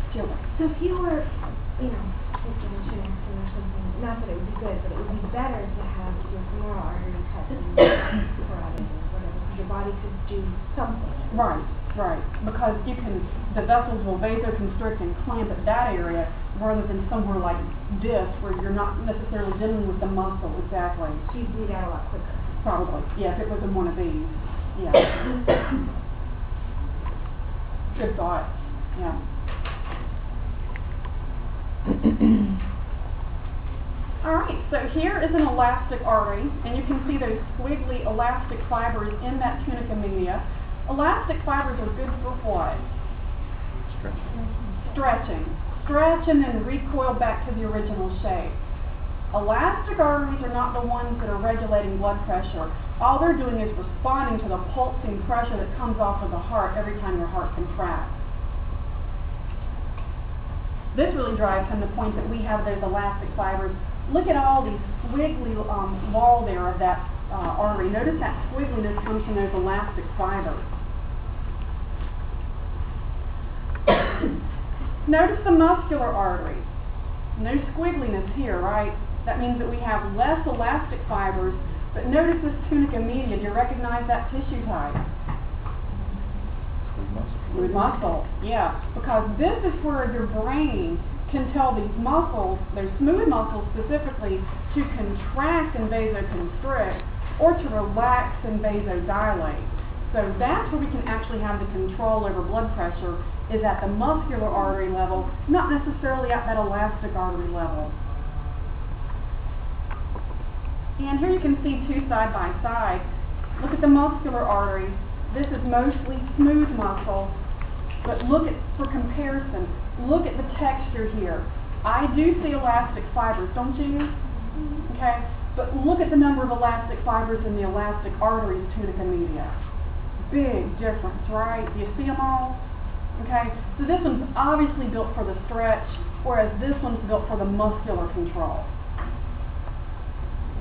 muscular. So if you were, you know, just an accident or something, not that it would be good, but it would be better to have your femoral artery cut than carotid or whatever, because your body could do something. Right, right. Because you can, the vessels will vasoconstrict and clamp at that area rather than somewhere like this where you're not necessarily dealing with the muscle exactly. So you'd bleed out a lot quicker. Probably, yeah, if it was in one of these. Yeah. Good thought. Yeah. Alright, so here is an elastic artery, and you can see those squiggly elastic fibers in that tunica media. Elastic fibers are good for what? Stretching. Stretch and then recoil back to the original shape. Elastic arteries are not the ones that are regulating blood pressure. All they're doing is responding to the pulsing pressure that comes off of the heart every time your heart contracts. This really drives home the point that we have those elastic fibers. Look at all these squiggly wall there of that artery. Notice that squiggliness comes from those elastic fibers. Notice the muscular artery. No squiggliness here, right? That means that we have less elastic fibers, but notice this tunica media. Do you recognize that tissue type? Smooth muscle, yeah. Because this is where your brain can tell these muscles, those smooth muscles specifically, to contract and vasoconstrict or to relax and vasodilate. So that's where we can actually have the control over blood pressure, is at the muscular artery level, not necessarily at that elastic artery level. And here you can see two side by side. Look at the muscular artery. This is mostly smooth muscle, but look at, for comparison, look at the texture here. I do see elastic fibers, don't you? Okay, but look at the number of elastic fibers in the elastic arteries tunica media. Big difference, right? Do you see them all? Okay, so this one's obviously built for the stretch, whereas this one's built for the muscular control.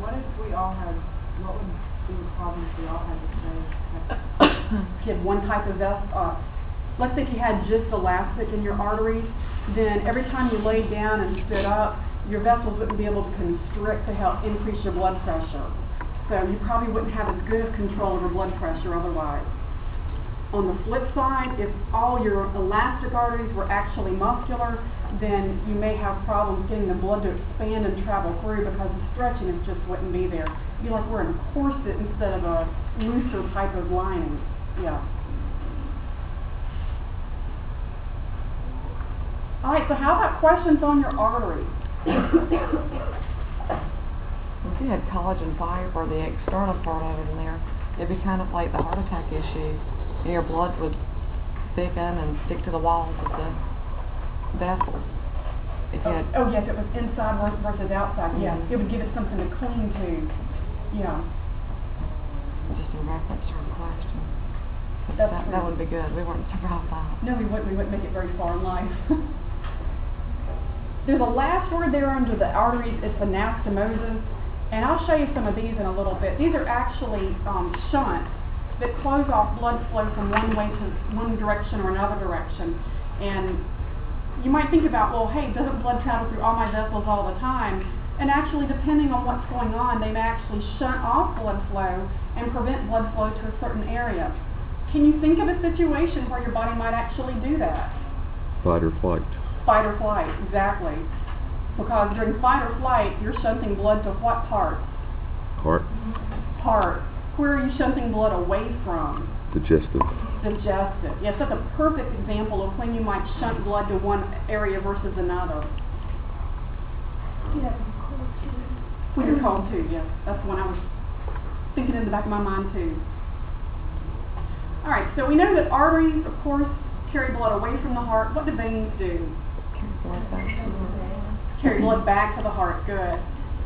What if we all had, what would be the problem if we all had the same? If you had one type of vessel, let's say if you had just elastic in your arteries, then every time you laid down and stood up, your vessels wouldn't be able to constrict to help increase your blood pressure. So you probably wouldn't have as good of control over blood pressure otherwise. On the flip side, if all your elastic arteries were actually muscular, then you may have problems getting the blood to expand and travel through because the stretching just wouldn't be there. It'd be like wearing a corset instead of a looser type of lining. Yeah. Alright, so how about questions on your arteries? If you had collagen fiber, the external part of it in there, it'd be kind of like the heart attack issue. Your blood would thicken and stick to the walls of the vessels. If you had oh yes, it was inside versus outside. Yeah, it would give it something to cling to. Yeah. Just in reference to her question. That would be good. We weren't surprised by it. No, we wouldn't. We wouldn't make it very far in life. There's a last word there under the arteries. It's anastomosis, and I'll show you some of these in a little bit. These are actually shunts that close off blood flow from one way to one direction or another direction. And you might think about, well, hey, doesn't blood travel through all my vessels all the time? And actually, depending on what's going on, they may actually shunt off blood flow and prevent blood flow to a certain area. Can you think of a situation where your body might actually do that? Fight or flight. Fight or flight, exactly. Because during fight or flight, you're shunting blood to what part? Heart. Heart. Where are you shunting blood away from? Digestive. Digestive. Yes, that's a perfect example of when you might shunt blood to one area versus another. Yeah, cold too. When you're cold too, yes. That's the one I was thinking in the back of my mind too. Alright, so we know that arteries, of course, carry blood away from the heart. What do veins do? Carry blood back to the heart. Good.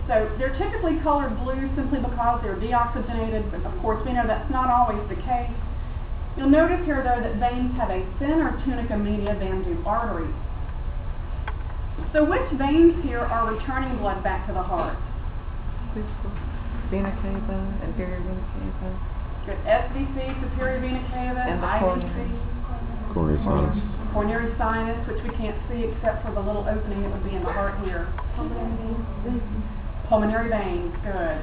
So they're typically colored blue simply because they're deoxygenated, but of course we know that's not always the case. You'll notice here though that veins have a thinner tunica media than do arteries. So which veins here are returning blood back to the heart? Vena cava, inferior vena cava. Good. SVC, superior vena cava, and the IVC. Coronary sinus. coronary sinus, which we can't see except for the little opening that would be in the heart here. Pulmonary veins, good.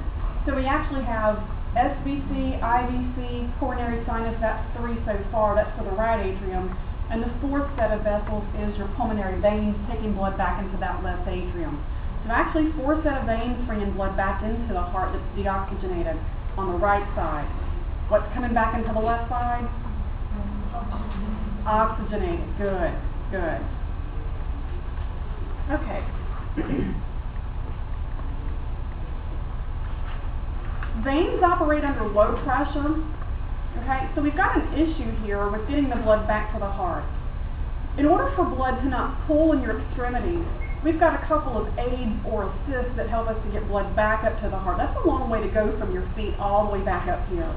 So we actually have SVC, IVC, coronary sinus, that's 3 so far, that's for the right atrium. And the 4th set of vessels is your pulmonary veins taking blood back into that left atrium. So actually 4 set of veins bringing blood back into the heart that's deoxygenated on the right side. What's coming back into the left side? Oxygenated, good, good. Okay. Veins operate under low pressure. Okay, so we've got an issue here with getting the blood back to the heart. In order for blood to not pool in your extremities, we've got a couple of aids or assists that help us to get blood back up to the heart. That's a long way to go from your feet all the way back up here.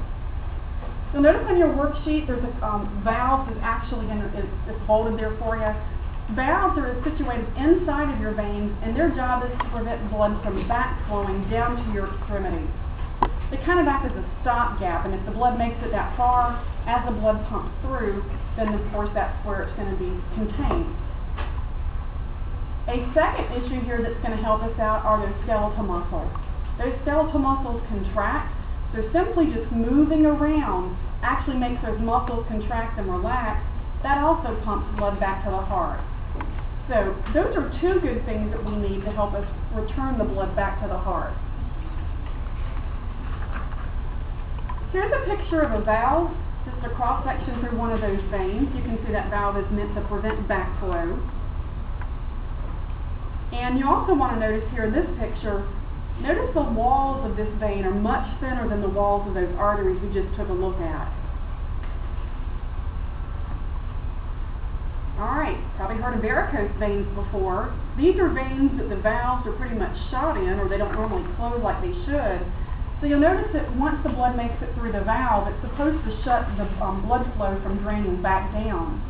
So notice on your worksheet there's a valve is actually it's folded there for you. Valves are situated inside of your veins, and their job is to prevent blood from backflowing down to your extremities. They kind of act as a stopgap, and if the blood makes it that far, as the blood pumps through, then of course that's where it's going to be contained. A second issue here that's going to help us out are those skeletal muscles. Those skeletal muscles contract, so simply just moving around actually makes those muscles contract and relax. That also pumps blood back to the heart. So those are 2 good things that we need to help us return the blood back to the heart. Here's a picture of a valve, just a cross-section through one of those veins. You can see that valve is meant to prevent backflow. And you also want to notice here in this picture, notice the walls of this vein are much thinner than the walls of those arteries we just took a look at. Alright, probably heard of varicose veins before. These are veins that the valves are pretty much shot in, or they don't normally close like they should. So you'll notice that once the blood makes it through the valve, it's supposed to shut the blood flow from draining back down.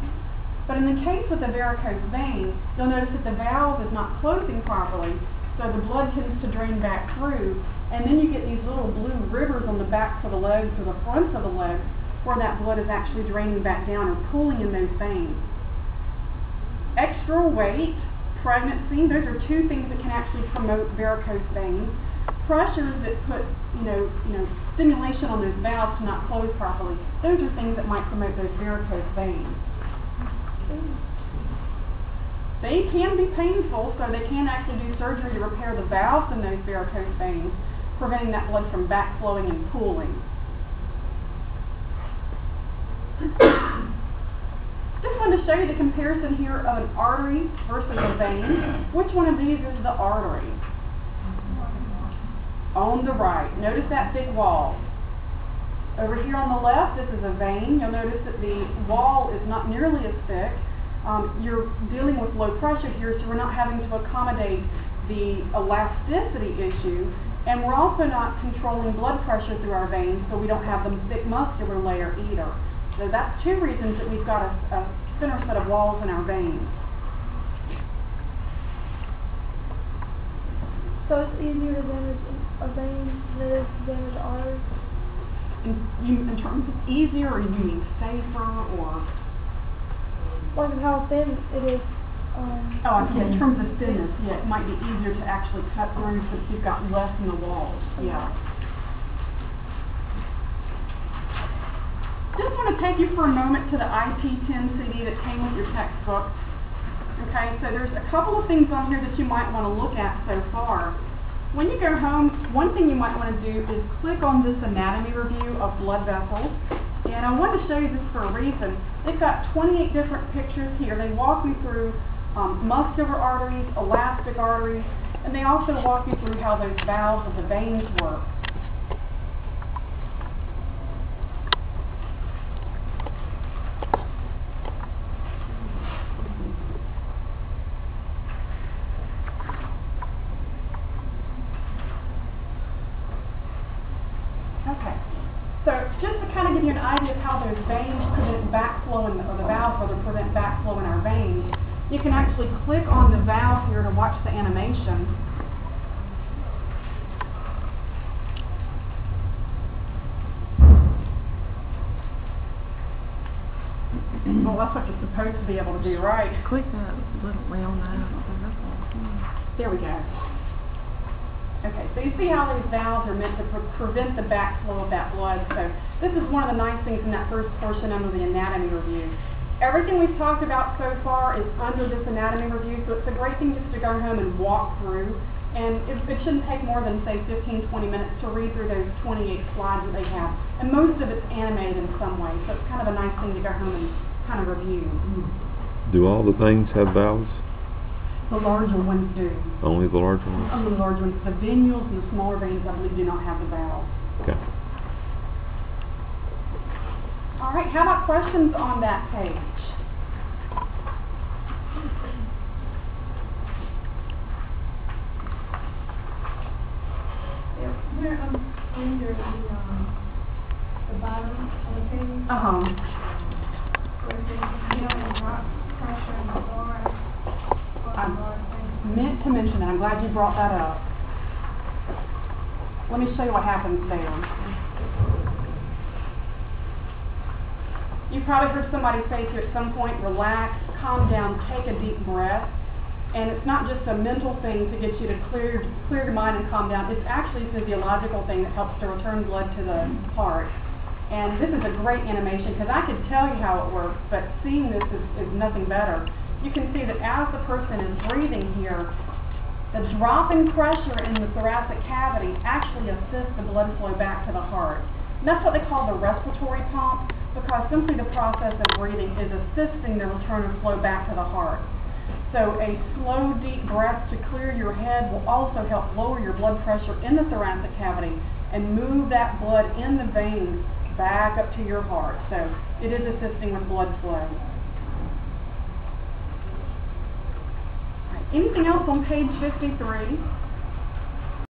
But in the case with the varicose vein, you'll notice that the valve is not closing properly, so the blood tends to drain back through, and then you get these little blue rivers on the backs of the legs or the fronts of the legs where that blood is actually draining back down or pooling in those veins. Extra weight, pregnancy, those are 2 things that can actually promote varicose veins. Pressures that put, stimulation on those valves to not close properly. Those are things that might promote those varicose veins. They can be painful, so they can actually do surgery to repair the valves in those varicose veins, preventing that blood from backflowing and pooling. Just wanted to show you the comparison here of an artery versus a vein. Which one of these is the artery? On the right. Notice that big wall. Over here on the left, this is a vein. You'll notice that the wall is not nearly as thick. You're dealing with low pressure here, so we're not having to accommodate the elasticity issue, and we're also not controlling blood pressure through our veins, so we don't have the thick muscular layer either. So that's 2 reasons that we've got a thinner set of walls in our veins. So it's easier to damage a vein than it is to damage arteries? In terms of easier, or you mean safer, or? Like how thin it is. In terms of thinness, yeah, it might be easier to actually cut through since you've got less in the walls, yeah. Just want to take you for a moment to the IP10 CD that came with your textbook. Okay, so there's a couple of things on here that you might want to look at so far. When you go home, one thing you might want to do is click on this anatomy review of blood vessels. And I wanted to show you this for a reason. They've got 28 different pictures here. They walk you through muscular arteries, elastic arteries, and they also walk you through how those valves of the veins work. Okay, so just to kind of give you an idea of how those veins prevent backflow, or the valves rather prevent backflow in our veins, you can actually click on the valve here to watch the animation. Well, that's what you're supposed to be able to do, right? Click that little wheel now. There we go. Okay, so you see how these valves are meant to prevent the backflow of that blood. So this is one of the nice things in that first portion under the anatomy review. Everything we've talked about so far is under this anatomy review, so it's a great thing just to go home and walk through. And it shouldn't take more than, say, 15, 20 minutes to read through those 28 slides that they have. And most of it's animated in some way, so it's kind of a nice thing to go home and kind of review. Do all the things have valves? The larger ones do. Only the large ones? Only the larger ones. The venules and the smaller veins, I believe, do not have the valves. Okay. All right, how about questions on that page? We're under the bottom of the page, where it says, you know, drop pressure in the floor. I meant to mention that. I'm glad you brought that up. Let me show you what happens there. You probably heard somebody say to you at some point, relax, calm down, take a deep breath. And it's not just a mental thing to get you to clear your mind and calm down. It's actually a physiological thing that helps to return blood to the heart. And this is a great animation because I could tell you how it works, but seeing this is nothing better. You can see that as the person is breathing here, the drop in pressure in the thoracic cavity actually assists the blood flow back to the heart. And that's what they call the respiratory pump, because simply the process of breathing is assisting the return of flow back to the heart. So a slow, deep breath to clear your head will also help lower your blood pressure in the thoracic cavity and move that blood in the veins back up to your heart. So it is assisting with blood flow. Anything else on page 53?